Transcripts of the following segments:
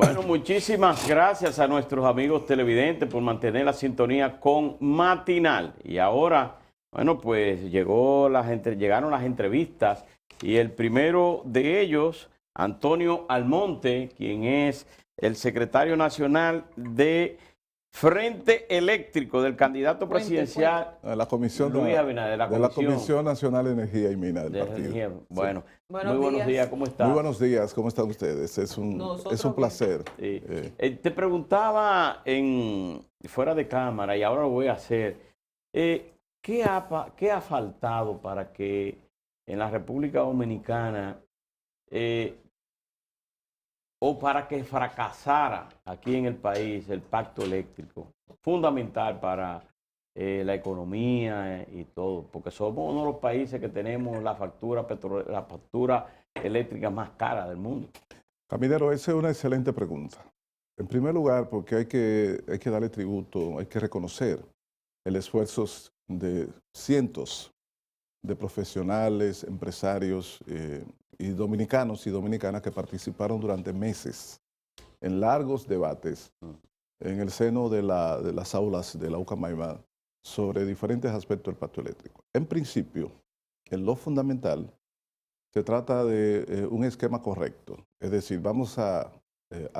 Bueno, muchísimas gracias a nuestros amigos televidentes por mantener la sintonía con Matinal. Y ahora, bueno, pues llegaron las entrevistas y el primero de ellos, Antonio Almonte, quien es el secretario nacional de Frente Eléctrico del candidato presidencial La comisión Luis Abinader, de la Comisión Nacional de Energía y Minas del de partido. Energía. Bueno, Buenos muy buenos días, ¿cómo estás? Muy buenos días, ¿cómo están ustedes? Es un placer. Sí. Te preguntaba fuera de cámara y ahora lo voy a hacer. ¿Qué ha faltado para que en la República Dominicana o para que fracasara aquí en el país el pacto eléctrico? Fundamental para la economía y todo, porque somos uno de los países que tenemos la factura eléctrica más cara del mundo. Caminero, esa es una excelente pregunta. En primer lugar, porque hay que darle tributo, hay que reconocer el esfuerzo de cientos de profesionales, empresarios y dominicanos y dominicanas que participaron durante meses en largos debates en el seno de las aulas de la UCAMAIMA sobre diferentes aspectos del pacto eléctrico. En principio, en lo fundamental, se trata de un esquema correcto, es decir, vamos a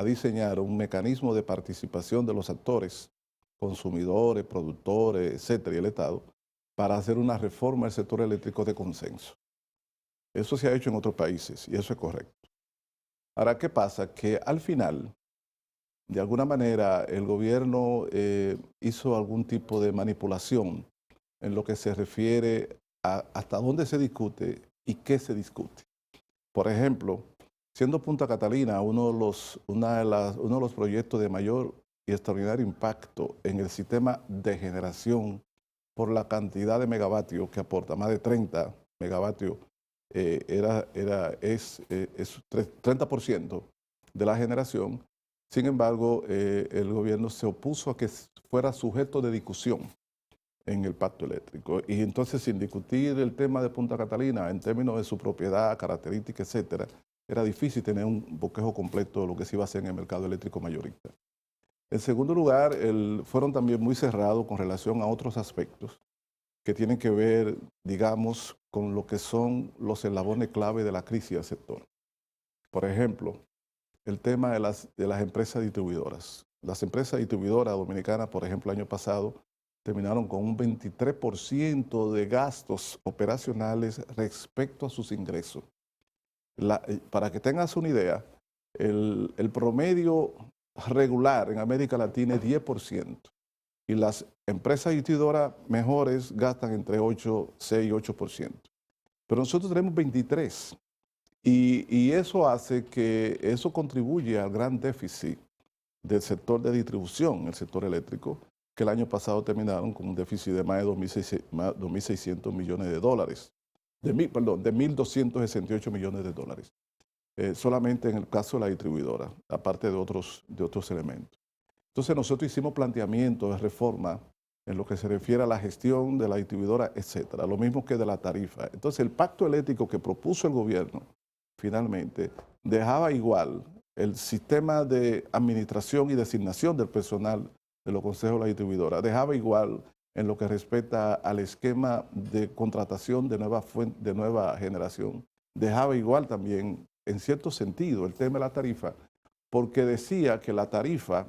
diseñar un mecanismo de participación de los actores, consumidores, productores, etcétera, y el Estado, para hacer una reforma del sector eléctrico de consenso. Eso se ha hecho en otros países y eso es correcto. Ahora, ¿qué pasa? Que al final, de alguna manera, el gobierno hizo algún tipo de manipulación en lo que se refiere a hasta dónde se discute y qué se discute. Por ejemplo, siendo Punta Catalina uno de los proyectos de mayor y extraordinario impacto en el sistema de generación por la cantidad de megavatios que aporta, más de 30 megavatios, es 30% de la generación. Sin embargo, el gobierno se opuso a que fuera sujeto de discusión en el pacto eléctrico. Y entonces, sin discutir el tema de Punta Catalina en términos de su propiedad, características, etcétera, era difícil tener un bosquejo completo de lo que se iba a hacer en el mercado eléctrico mayorista. En segundo lugar, fueron también muy cerrados con relación a otros aspectos que tienen que ver, digamos, con lo que son los eslabones clave de la crisis del sector. Por ejemplo, el tema de las empresas distribuidoras. Las empresas distribuidoras dominicanas, por ejemplo, el año pasado, terminaron con un 23% de gastos operacionales respecto a sus ingresos. Para que tengas una idea, el promedio regular en América Latina es 10%. Y las empresas distribuidoras mejores gastan entre 8, 6 y 8%. Pero nosotros tenemos 23%. Y eso hace que eso contribuye al gran déficit del sector de distribución, el sector eléctrico, que el año pasado terminaron con un déficit de más de 2.600 millones de dólares. De 1.268 millones de dólares. Solamente en el caso de la distribuidora, aparte de otros elementos. Entonces nosotros hicimos planteamientos de reforma en lo que se refiere a la gestión de la distribuidora, etcétera, lo mismo que de la tarifa. Entonces el pacto eléctrico que propuso el gobierno finalmente dejaba igual el sistema de administración y designación del personal de los consejos de la distribuidora, dejaba igual en lo que respecta al esquema de contratación de nueva generación, dejaba igual también, en cierto sentido, el tema de la tarifa, porque decía que la tarifa,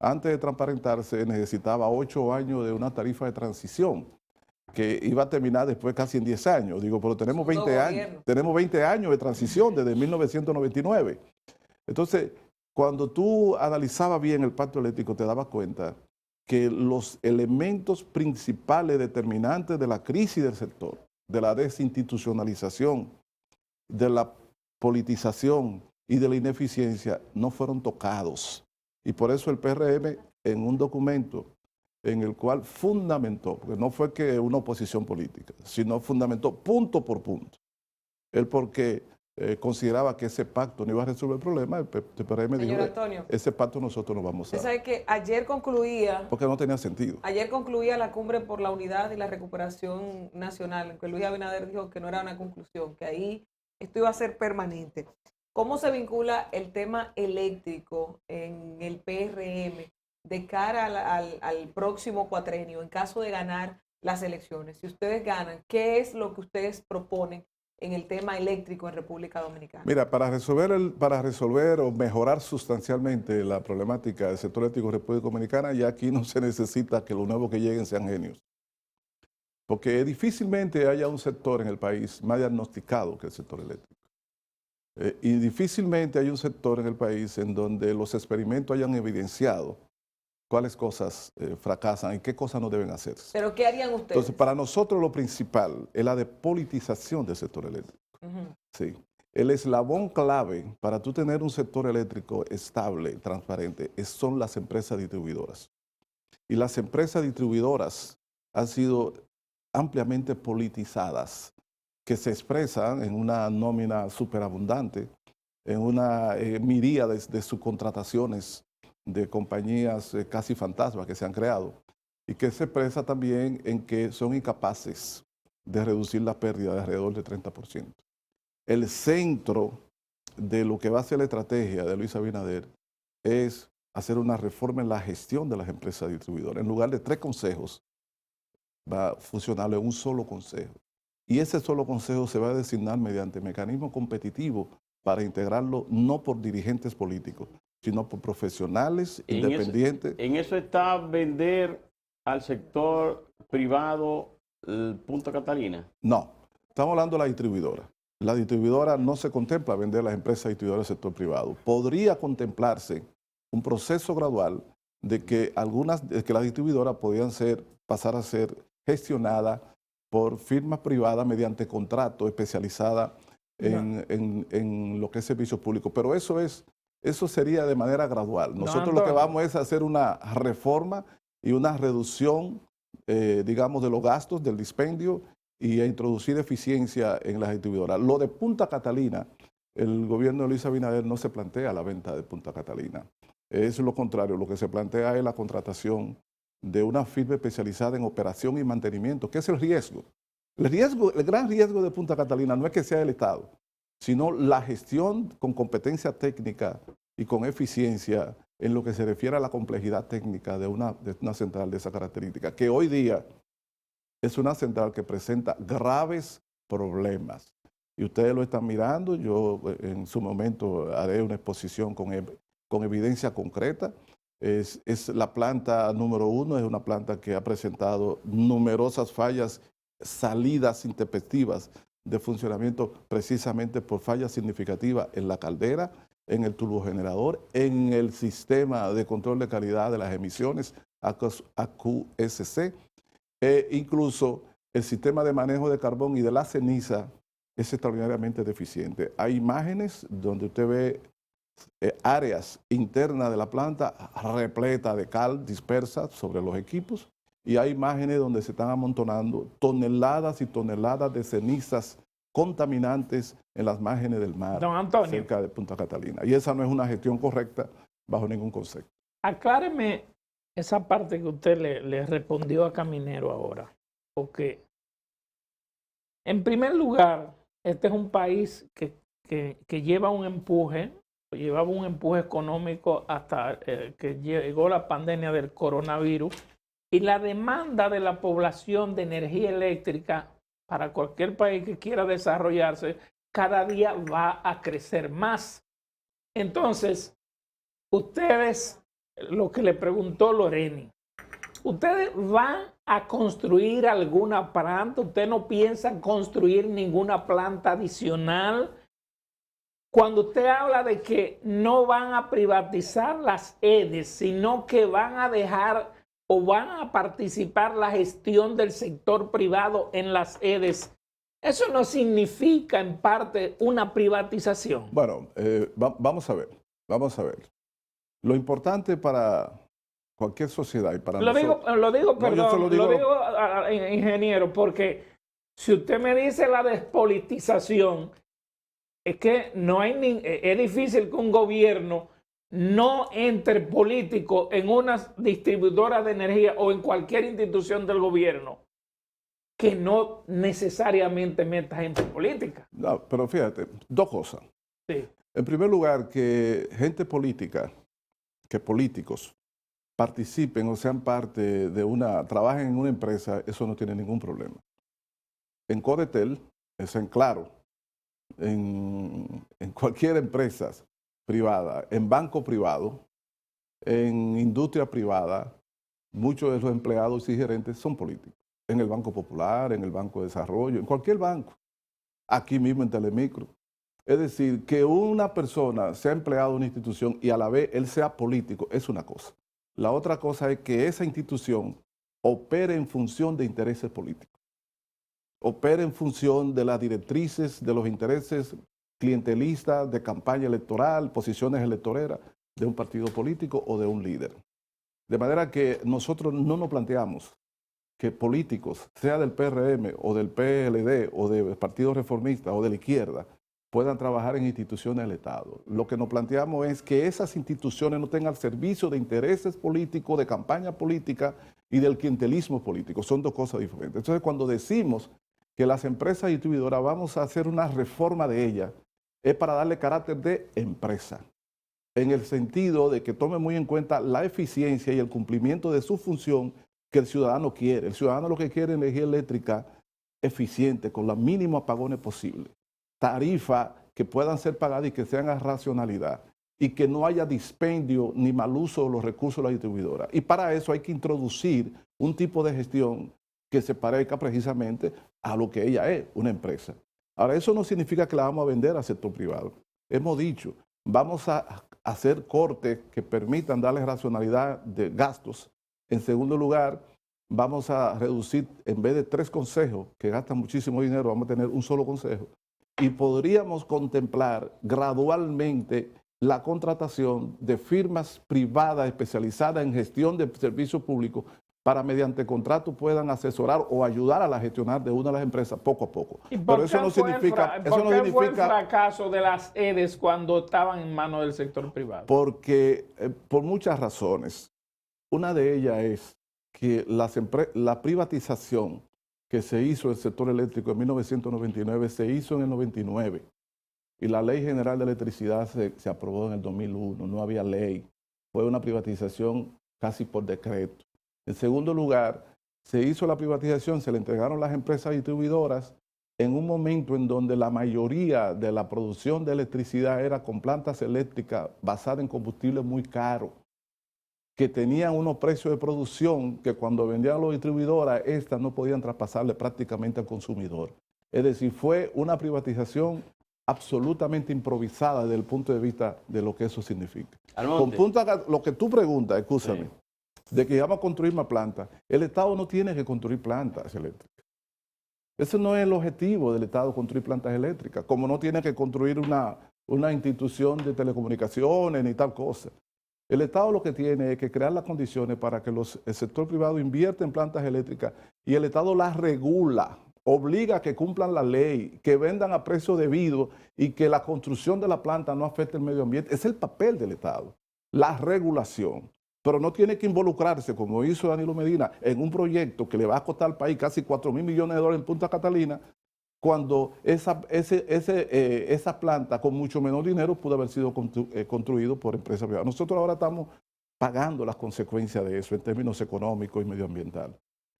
antes de transparentarse, necesitaba 8 años de una tarifa de transición, que iba a terminar después casi en 10 años. Digo, pero tenemos 20 años, tenemos 20 años de transición desde 1999. Entonces, cuando tú analizabas bien el pacto eléctrico, te dabas cuenta que los elementos principales determinantes de la crisis del sector, de la desinstitucionalización, de la politización y de la ineficiencia, no fueron tocados. Y por eso el PRM, en un documento en el cual fundamentó, porque no fue que una oposición política, sino fundamentó punto por punto el por qué consideraba que ese pacto no iba a resolver el problema. El PRM dijo, Antonio, ese pacto nosotros no vamos a... Usted sabe que ayer concluía... Porque no tenía sentido. Ayer concluía la cumbre por la unidad y la recuperación nacional, en que Luis Abinader dijo que no era una conclusión, que ahí esto iba a ser permanente. ¿Cómo se vincula el tema eléctrico en el PRM de cara al próximo cuatrenio en caso de ganar las elecciones? Si ustedes ganan, ¿qué es lo que ustedes proponen en el tema eléctrico en República Dominicana? Mira, para resolver o mejorar sustancialmente la problemática del sector eléctrico de República Dominicana, ya aquí no se necesita que los nuevos que lleguen sean genios. Porque difícilmente haya un sector en el país más diagnosticado que el sector eléctrico. Y difícilmente hay un sector en el país en donde los experimentos hayan evidenciado cuáles cosas fracasan y qué cosas no deben hacerse. ¿Pero qué harían ustedes? Entonces, para nosotros lo principal es la depolitización del sector eléctrico. Sí. El eslabón clave para tú tener un sector eléctrico estable, transparente, son las empresas distribuidoras. Y las empresas distribuidoras han sido ampliamente politizadas, que se expresan en una nómina superabundante, en una miríada de subcontrataciones de compañías casi fantasmas que se han creado y que se expresa también en que son incapaces de reducir la pérdida de alrededor del 30%. El centro de lo que va a ser la estrategia de Luis Abinader es hacer una reforma en la gestión de las empresas distribuidoras. En lugar de 3 consejos, va a funcionar en un solo consejo. Y ese solo consejo se va a designar mediante mecanismos competitivos para integrarlo no por dirigentes políticos, sino por profesionales independientes. En eso está vender al sector privado Punta Catalina. No, estamos hablando de la distribuidora. La distribuidora no se contempla vender las empresas distribuidoras del sector privado. Podría contemplarse un proceso gradual de que las distribuidoras podían pasar a ser gestionadas por firmas privadas mediante contrato especializada en lo que es servicio público. Pero eso sería de manera gradual. Nosotros lo que vamos es a hacer una reforma y una reducción, digamos, de los gastos, del dispendio y a introducir eficiencia en las distribuidoras. Lo de Punta Catalina, el gobierno de Luis Abinader no se plantea la venta de Punta Catalina. Es lo contrario, lo que se plantea es la contratación de una firma especializada en operación y mantenimiento, que es el riesgo. El gran riesgo de Punta Catalina no es que sea el Estado, sino la gestión con competencia técnica y con eficiencia en lo que se refiere a la complejidad técnica de una central de esa característica, que hoy día es una central que presenta graves problemas. Y ustedes lo están mirando, yo en su momento haré una exposición con evidencia concreta. Es la planta número 1, es una planta que ha presentado numerosas fallas, salidas intempestivas de funcionamiento precisamente por fallas significativas en la caldera, en el turbogenerador, en el sistema de control de calidad de las emisiones, AQSC, e incluso el sistema de manejo de carbón y de la ceniza es extraordinariamente deficiente. Hay imágenes donde usted ve áreas internas de la planta repletas de cal dispersa sobre los equipos y hay imágenes donde se están amontonando toneladas y toneladas de cenizas contaminantes en las márgenes del mar, Don Antonio, cerca de Punta Catalina. Y esa no es una gestión correcta bajo ningún concepto. acláreme esa parte que usted le respondió a Caminero ahora, porque en primer lugar, este es un país que lleva un empuje, llevaba un empuje económico hasta que llegó la pandemia del coronavirus y la demanda de la población de energía eléctrica para cualquier país que quiera desarrollarse cada día va a crecer más. Entonces, ustedes, lo que le preguntó Loreni, ¿ustedes van a construir alguna planta? ¿Usted no piensa construir ninguna planta adicional? Cuando usted habla de que no van a privatizar las EDES, sino que van a dejar o van a participar la gestión del sector privado en las EDES, ¿eso no significa en parte una privatización? Bueno, vamos a ver. Lo importante para cualquier sociedad y para nosotros... Lo digo, ingeniero, porque si usted me dice la despolitización, es que no hay es difícil que un gobierno no entre político en una distribuidora de energía o en cualquier institución del gobierno que no necesariamente meta gente política. No, pero fíjate, dos cosas. Sí. En primer lugar, que gente política, que políticos participen o sean parte de trabajen en una empresa, eso no tiene ningún problema. En Codetel, eso en Claro, en cualquier empresa privada, en banco privado, en industria privada, muchos de los empleados y gerentes son políticos. En el Banco Popular, en el Banco de Desarrollo, en cualquier banco, aquí mismo en Telemicro. Es decir, que una persona sea empleado de una institución y a la vez él sea político es una cosa. La otra cosa es que esa institución opere en función de intereses políticos. Opere en función de las directrices, de los intereses clientelistas, de campaña electoral, posiciones electoreras de un partido político o de un líder. De manera que nosotros no nos planteamos que políticos, sea del PRM o del PLD o del Partido Reformista o de la izquierda, puedan trabajar en instituciones del Estado. Lo que nos planteamos es que esas instituciones no tengan servicio de intereses políticos, de campaña política y del clientelismo político. Son dos cosas diferentes. Entonces, cuando decimos que las empresas distribuidoras vamos a hacer una reforma de ellas, es para darle carácter de empresa, en el sentido de que tome muy en cuenta la eficiencia y el cumplimiento de su función que el ciudadano quiere. El ciudadano lo que quiere es energía eléctrica eficiente, con los mínimos apagones posibles, tarifas que puedan ser pagadas y que sean a racionalidad, y que no haya dispendio ni mal uso de los recursos de la distribuidora. Y para eso hay que introducir un tipo de gestión que se parezca precisamente a lo que ella es, una empresa. Ahora, eso no significa que la vamos a vender al sector privado. Hemos dicho, vamos a hacer cortes que permitan darle racionalidad de gastos. En segundo lugar, vamos a reducir, en vez de 3 consejos que gastan muchísimo dinero, vamos a tener un solo consejo. Y podríamos contemplar gradualmente la contratación de firmas privadas especializadas en gestión de servicios públicos para, mediante contrato, puedan asesorar o ayudar a la gestionar de una de las empresas poco a poco. Pero eso no significa... ¿Por qué fue el fracaso de las EDES cuando estaban en manos del sector privado? Porque, por muchas razones. Una de ellas es que la privatización que se hizo del sector eléctrico en 1999 se hizo en el 99. Y la Ley General de Electricidad se aprobó en el 2001. No había ley. Fue una privatización casi por decreto. En segundo lugar, se hizo la privatización, se le entregaron las empresas distribuidoras en un momento en donde la mayoría de la producción de electricidad era con plantas eléctricas basadas en combustible muy caro, que tenían unos precios de producción que cuando vendían a las distribuidoras, estas no podían traspasarle prácticamente al consumidor. Es decir, fue una privatización absolutamente improvisada desde el punto de vista de lo que eso significa. Con punto a lo que tú preguntas, escúchame, sí, de que vamos a construir más plantas. El Estado no tiene que construir plantas eléctricas. Ese no es el objetivo del Estado, construir plantas eléctricas, como no tiene que construir una institución de telecomunicaciones ni tal cosa. El Estado lo que tiene es que crear las condiciones para que el sector privado invierta en plantas eléctricas y el Estado las regula, obliga a que cumplan la ley, que vendan a precio debido y que la construcción de la planta no afecte el medio ambiente. Es el papel del Estado, la regulación. Pero no tiene que involucrarse, como hizo Danilo Medina, en un proyecto que le va a costar al país casi 4.000 millones de dólares en Punta Catalina, cuando esa planta con mucho menos dinero pudo haber sido construido por empresas privadas. Nosotros ahora estamos pagando las consecuencias de eso en términos económicos y medioambientales.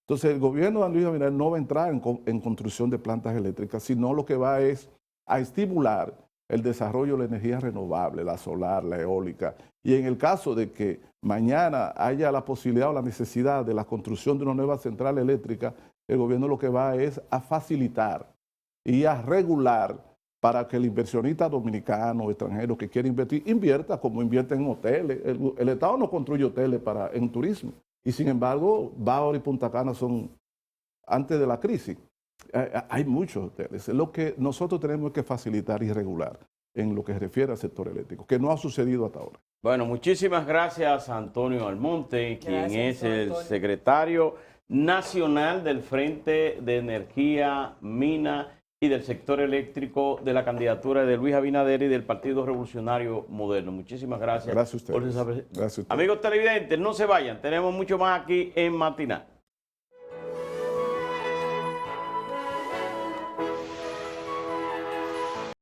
Entonces, el gobierno de Luis Abinader no va a entrar en construcción de plantas eléctricas, sino lo que va es a estimular el desarrollo de la energía renovable, la solar, la eólica. Y en el caso de que mañana haya la posibilidad o la necesidad de la construcción de una nueva central eléctrica, el gobierno lo que va es a facilitar y a regular para que el inversionista dominicano o extranjero que quiera invertir, invierta como invierte en hoteles. El Estado no construye hoteles en turismo. Y sin embargo, Bávaro y Punta Cana son, antes de la crisis, hay muchos hoteles. Lo que nosotros tenemos que facilitar y regular en lo que se refiere al sector eléctrico, que no ha sucedido hasta ahora. Bueno, muchísimas gracias a Antonio Almonte, quien es el secretario nacional del Frente de Energía, Mina y del sector eléctrico de la candidatura de Luis Abinader y del Partido Revolucionario Moderno. Muchísimas gracias. Gracias a ustedes. Amigos televidentes, no se vayan, tenemos mucho más aquí en Matinal.